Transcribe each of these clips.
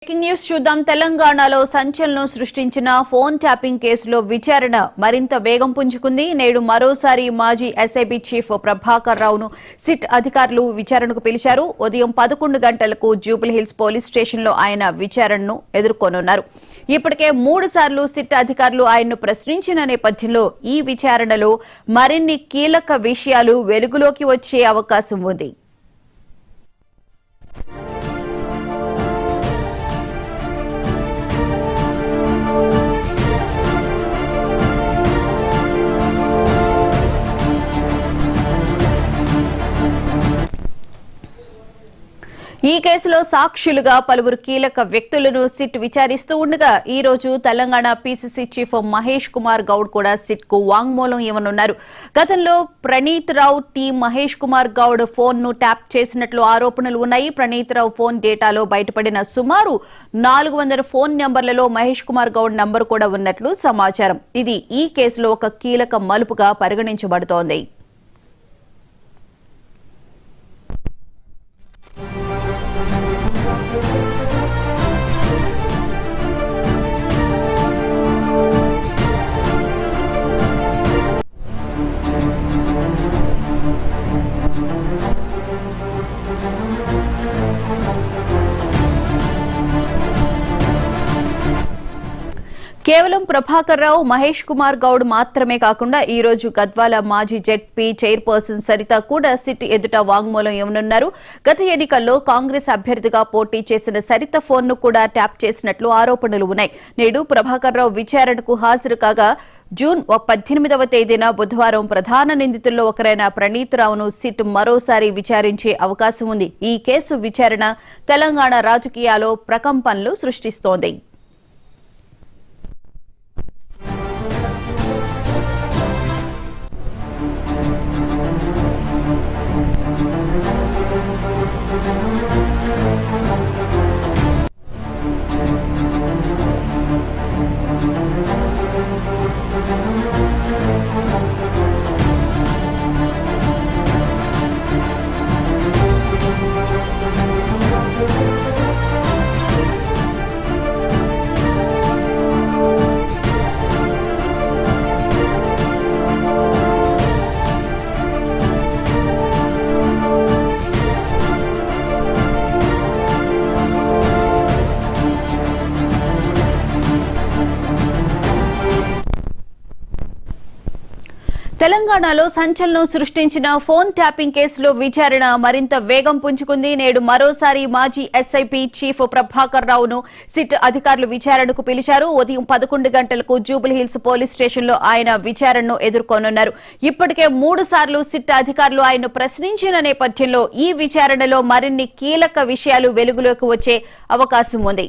Breaking news చూద్దాం. తెలంగాణలో సంచలనం సృష్టించిన ఫోన్ ట్యాపింగ్ కేసులో విచారణ మరింత వేగం పుంజుకుంది. నేడు మరోసారి మాజీ ఎస్ఐబి చీఫ్ ప్రభాకర్ రావును సిట్ అధికారులు విచారణకు పిలిచారు. ఉదయం 11 గంటలకు జూబ్లీహిల్స్ పోలీస్ స్టేషన్లో ఆయన విచారణను ఎదుర్కొనున్నారు. ఇప్పటికే 3 సార్లు సిట్ అధికారులు ఆయన్ను ప్రశ్నించిన నేపథ్యంలో ఈ విచారణలో మరిన్ని కీలక విషయాలు వెలుగులోకి వచ్చే అవకాశం ఉంది. ఈ కేసులో సాక్షులుగా పలువురు కీలక వ్యక్తులను సిట్ విచారిస్తూ ఉండగా ఈ రోజు తెలంగాణ పీసీసీ చీఫ్ మహేష్ కుమార్ గౌడ్ కూడా సిట్ కు వాంగ్మూలం ఇవ్వనున్నారు. గతంలో ప్రణీత్ రావు టీం మహేష్ కుమార్ గౌడ్ ఫోన్ ను ట్యాప్ చేసినట్లు ఆరోపణలు ఉన్నాయి. ప్రణీత్ రావు ఫోన్ డేటాలో బయటపడిన సుమారు 400 ఫోన్ నెంబర్లలో మహేష్ కుమార్ గౌడ్ నంబర్ కూడా ఉన్నట్లు సమాచారం. ఇది ఈ కేసులో ఒక కీలక మలుపుగా పరిగణించబడుతోంది. కేవలం ప్రభాకర్ రావు, మహేష్ కుమార్ గౌడ్ మాత్రమే కాకుండా ఈ రోజు గద్వాల మాజీ జెడ్పీ చైర్పర్సన్ సరిత కూడా సిట్ ఎదుట వాంగ్మూలం ఇవ్వనున్నారు. గత ఎన్నికల్లో కాంగ్రెస్ అభ్యర్థిగా పోటీ చేసిన సరిత ఫోన్ ను కూడా ట్యాప్ చేసినట్లు ఆరోపణలు ఉన్నాయి. నేడు ప్రభాకర్ రావు విచారణకు హాజరు కాగా జూన్ 18వ తేదీన బుధవారం ప్రధాన నిందితుల్లో ఒకరైన ప్రణీత్ రావును సిట్ మరోసారి విచారించే అవకాశం ఉంది. ఈ కేసు విచారణ తెలంగాణ రాజకీయాల్లో ప్రకంపనలు సృష్టిస్తోంది. తెలంగాణలో సంచలనం సృష్టించిన ఫోన్ ట్యాపింగ్ కేసులో విచారణ మరింత వేగం పుంజుకుంది. నేడు మరోసారి మాజీ ఎస్ఐపి చీఫ్ ప్రభాకర్ రావును సిట్ అధికారులు విచారణకు పిలిచారు. ఉదయం 11 గంటలకు జూబ్లీహిల్స్ పోలీస్ స్టేషన్లో ఆయన విచారణను ఎదుర్కొనున్నారు. ఇప్పటికే 3 సార్లు సిట్ అధికారులు ఆయన్ను ప్రశ్నించిన నేపథ్యంలో ఈ విచారణలో మరిన్ని కీలక విషయాలు వెలుగులోకి వచ్చే అవకాశం ఉంది.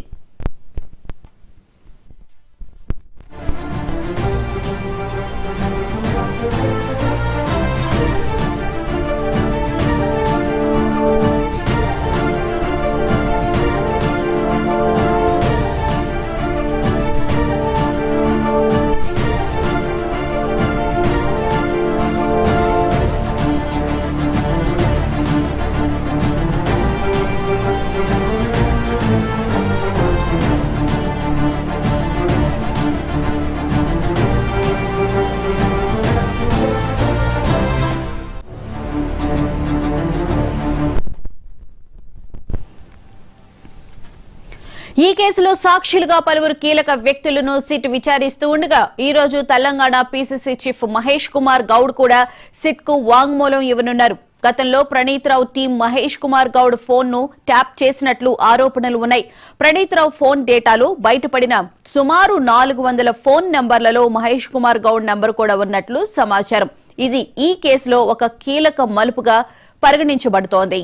ఈ కేసులో సాక్షులుగా పలువురు కీలక వ్యక్తులను సిట్ విచారిస్తూ ఉండగా ఈ రోజు తెలంగాణ పీసీసీ చీఫ్ మహేష్ కుమార్ గౌడ్ కూడా సిట్ కు వాంగ్మూలం ఇవ్వనున్నారు. గతంలో ప్రణీత్ రావు టీం మహేష్ కుమార్ గౌడ్ ఫోన్ ను ట్యాప్ చేసినట్లు ఆరోపణలు ఉన్నాయి. ప్రణీత్ రావు ఫోన్ డేటాలో బయటపడిన సుమారు 400 ఫోన్ నంబర్లలో మహేష్ కుమార్ గౌడ్ నంబర్ కూడా ఉన్నట్లు సమాచారం. ఇది ఈ కేసులో ఒక కీలక మలుపుగా పరిగణించబడుతోంది.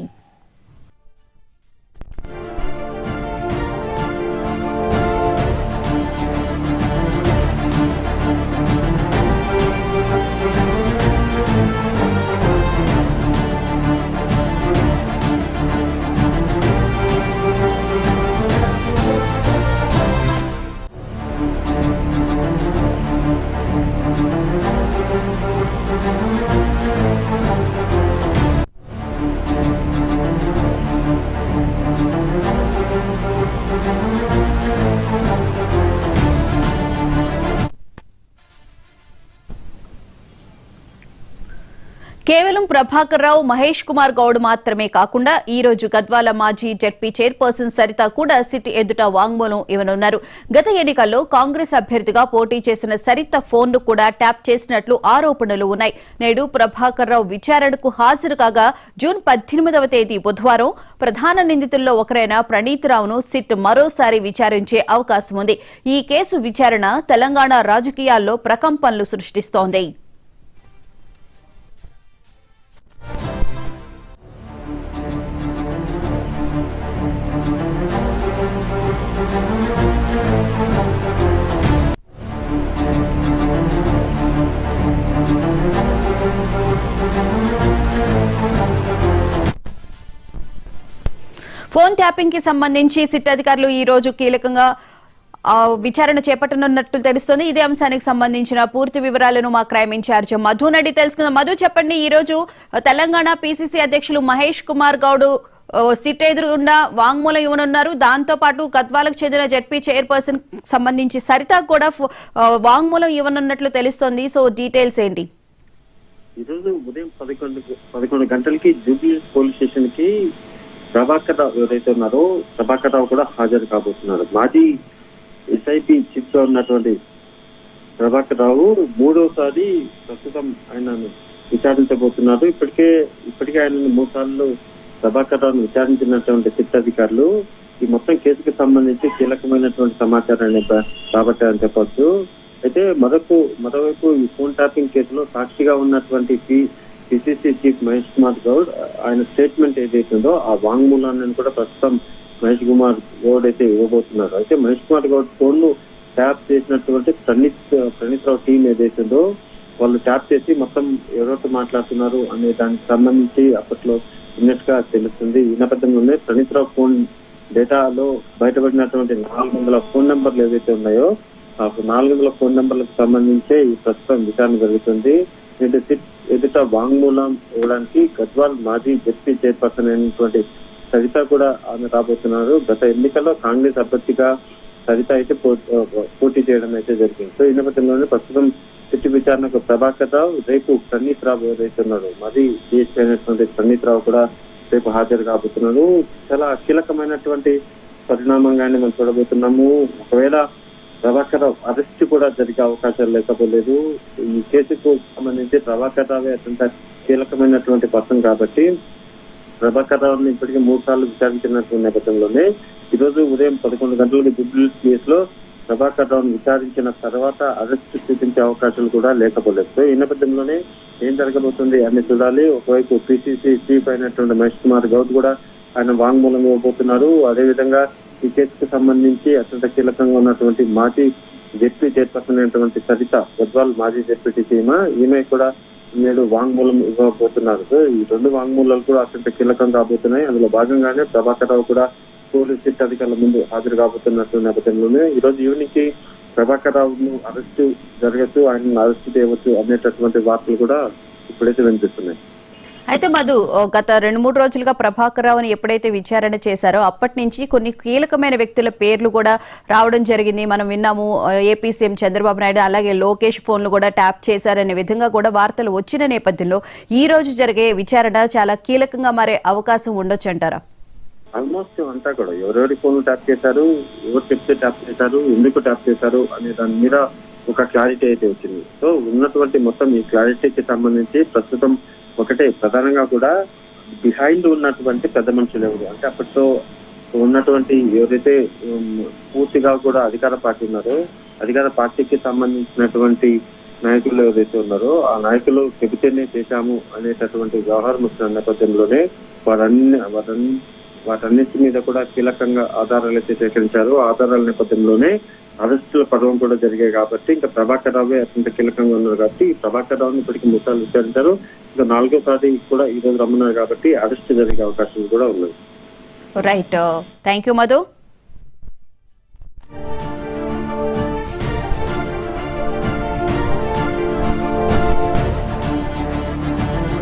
కేవలం ప్రభాకర్ రావు, మహేష్ కుమార్ గౌడ్ మాత్రమే కాకుండా ఈ రోజు గద్వాల మాజీ జెడ్పీ చైర్పర్సన్ సరిత కూడా సిట్ ఎదుట వాంగ్మూలం ఇవ్వనున్నారు. గత ఎన్నికల్లో కాంగ్రెస్ అభ్యర్థిగా పోటీ చేసిన సరిత ఫోన్ను కూడా ట్యాప్ చేసినట్లు ఆరోపణలు ఉన్నాయి. నేడు ప్రభాకర్ రావు విచారణకు హాజరు కాగా జూన్ 18వ తేదీ బుధవారం ప్రధాన నిందితుల్లో ఒకరైన ప్రణీత్ రావును సిట్ మరోసారి విచారించే అవకాశం ఉంది. ఈ కేసు విచారణ తెలంగాణ రాజకీయాల్లో ప్రకంపనలు సృష్టిస్తోంది. ఫోన్ ట్యాపింగ్ కి సంబంధించి సిట్ అధికారులు ఈ రోజు కీలకంగా విచారణ చేపట్టనున్నట్లు తెలుస్తోంది. ఇదే అంశానికి సంబంధించిన పూర్తి వివరాలను మా క్రైమ్ ఇన్ఛార్జ్ మధు నడి తెలుసుకుందాం. మధు, చెప్పండి, ఈ రోజు తెలంగాణ పీసీసీ అధ్యక్షులు మహేష్ కుమార్ గౌడ్ సిట్ ఎదురుగుండా వాంగ్మూలం ఇవ్వనున్నారు. దాంతో పాటు గద్వాలకు చెందిన జెడ్పీ చైర్పర్సన్ సంబంధించి సరిత కూడా వాంగ్మూలం ఇవ్వనున్నట్లు తెలుస్తోంది. సో డీటెయిల్స్ ఏంటి? ఈరోజు ఉదయం 11 గంటలకి జూబ్లీ పోలీస్ స్టేషన్ కి ప్రభాకర్ రావు ఎవరైతే ఉన్నారో ప్రభాకర్ రావు కూడా హాజరు కాబోతున్నారు. మాజీ ఎస్ఐపి చీఫ్ గా ఉన్నటువంటి ప్రభాకర్ రావు మూడోసారి ప్రస్తుతం ఆయనను విచారించబోతున్నారు. ఇప్పటికే ఆయనను 3 సార్లు ప్రభాకర్ రావును విచారించినటువంటి సిట్ అధికారులు ఈ మొత్తం కేసుకు సంబంధించి కీలకమైనటువంటి సమాచారాన్ని రాబట్టారని చెప్పొచ్చు. అయితే మరోవైపు ఈ ఫోన్ ట్యాపింగ్ కేసులో సాక్షిగా ఉన్నటువంటి పిసిసి చీఫ్ మహేష్ కుమార్ గౌడ్ ఆయన స్టేట్మెంట్ ఏదైతుందో ఆ వాంగ్మూలాన్ని కూడా ప్రస్తుతం మహేష్ కుమార్ గౌడ్ అయితే ఇవ్వబోతున్నారు. అయితే మహేష్ కుమార్ గౌడ్ ఫోన్ ను ట్యాప్ చేసినటువంటి ప్రణీత్ రావు టీం ఏదైతుందో వాళ్ళు ట్యాప్ చేసి మొత్తం ఎవరితో మాట్లాడుతున్నారు అనే దానికి సంబంధించి అప్పట్లో ఉన్నట్టుగా తెలుస్తుంది. ఈ నేపథ్యంలోనే ప్రణీత్ రావు ఫోన్ డేటాలో బయటపడినటువంటి 400 ఫోన్ నెంబర్లు ఏవైతే ఉన్నాయో ఆ 400 ఫోన్ నెంబర్లకు సంబంధించే ఈ ప్రస్తుతం విచారణ జరుగుతుంది. నేటి సిట్ ఎదుట వాంగ్మూలం ఇవ్వడానికి గద్వాల్ మాజీ జెడ్పీ చైర్పర్సన్ అయినటువంటి సరిత కూడా ఆమె రాబోతున్నారు. గత ఎన్నికల్లో కాంగ్రెస్ అభ్యర్థిగా సరిత అయితే పోటీ చేయడం అయితే జరిగింది. సో ఈ నేపథ్యంలోనే ప్రస్తుతం సిట్ విచారణకు ప్రభాకర్ రావు, రేపు ప్రణీత్ రావు ఎవరైతే ఉన్నారు మాజీ డిఎస్పీ అయినటువంటి ప్రణీత్ రావు కూడా రేపు హాజరు కాబోతున్నారు. చాలా కీలకమైనటువంటి పరిణామంగానే మనం చూడబోతున్నాము. ఒకవేళ ప్రభాకర్ రావు అరెస్ట్ కూడా జరిగే అవకాశాలు లేకపోలేదు. ఈ కేసుకు సంబంధించి ప్రభాకర్ రావే అత్యంత కీలకమైనటువంటి పర్సన్ కాబట్టి ప్రభాకర్ రావుని ఇప్పటికే 3 సార్లు విచారించినటువంటి నేపథ్యంలోనే ఈ రోజు ఉదయం 11 గంటలకు జూబ్లీ కేసులో ప్రభాకర్ రావును విచారించిన తర్వాత అరెస్ట్ చూపించే అవకాశాలు కూడా లేకపోలేదు. సో ఈ నేపథ్యంలోనే ఏం జరగబోతుంది అని చూడాలి. ఒకవైపు పిసిసి చీఫ్ అయినటువంటి మహేష్ కుమార్ గౌడ్ కూడా ఆయన వాంగ్మూలం ఇవ్వబోతున్నారు. అదేవిధంగా ఈ కేసుకు సంబంధించి అత్యంత కీలకంగా ఉన్నటువంటి మాజీ జెడ్పీ చైర్పర్సన్ అయినటువంటి సరిత గద్వాల్ మాజీ జెడ్పీటీసీ ఈమె కూడా నేడు వాంగ్మూలం ఇవ్వబోతున్నారు. సో ఈ 2 వాంగ్మూలాలు కూడా అత్యంత కీలకం కాబోతున్నాయి. అందులో భాగంగానే ప్రభాకర్ రావు కూడా పోలీస్ సిట్ అధికారుల ముందు హాజరు కాబోతున్నట్టు నేపథ్యంలోనే ఈ రోజు ఈవినింగ్ కి ప్రభాకర్ రావును అరెస్టు జరగచ్చు, ఆయనను అరెస్టు చేయవచ్చు అనేటటువంటి వార్తలు కూడా ఇప్పుడైతే వినిపిస్తున్నాయి. అయితే మధు, గత 2-3 రోజులుగా ప్రభాకర్ రావుని ఎప్పుడైతే విచారణ చేశారో అప్పటి నుంచి కొన్ని కీలకమైన వ్యక్తుల పేర్లు కూడా రావడం జరిగింది. మనం విన్నాము, ఏపీ సీఎం చంద్రబాబు నాయుడు అలాగే లోకేష్ ఫోన్లు కూడా ట్యాప్ చేశారనే విధంగా కూడా వార్తలు వచ్చిన నేపథ్యంలో ఈ రోజు జరిగే విచారణ చాలా కీలకంగా మారే అవకాశం ఉండొచ్చు అంటారా? ఆల్మోస్ట్ అంతా కూడా ఎవరెవరి ఫోన్లు ట్యాప్ చేశారు, ఎవరు చెప్తే ట్యాప్ చేశారు, ఎందుకు ట్యాప్ చేశారు అనే దాని మీద ఒక క్లారిటీ అయితే వచ్చింది. సో ఉన్నటువంటి మొత్తం ఈ క్లారిటీకి సంబంధించి ప్రస్తుతం ఒకటే ప్రధానంగా కూడా బిహైండ్ ఉన్నటువంటి పెద్ద మనుషులు ఎవరు అంటే అప్పట్లో ఉన్నటువంటి ఎవరైతే పూర్తిగా కూడా అధికార పార్టీ ఉన్నారో అధికార పార్టీకి సంబంధించినటువంటి నాయకులు ఎవరైతే ఉన్నారో ఆ నాయకులు చెబితేనే చేశాము అనేటటువంటి వ్యవహారం వచ్చిన నేపథ్యంలోనే వాటన్నిటి మీద కూడా కీలకంగా ఆధారాలు అయితే సేకరించారు. ఆధారాల నేపథ్యంలోనే అరెస్టుల పర్వం కూడా జరిగాయి కాబట్టి ఇంకా ప్రభాకర్ రావే అత్యంత కీలకంగా ఉన్నారు కాబట్టి ప్రభాకర్ రావుని ఇప్పటికీ 3 సార్లు విచారించారు. ఇంకా 4వ కూడా ఈ రోజు రమ్మన్నారు కాబట్టి అరెస్ట్ జరిగే అవకాశాలు కూడా ఉన్నాయి. Right, thank you Madhu.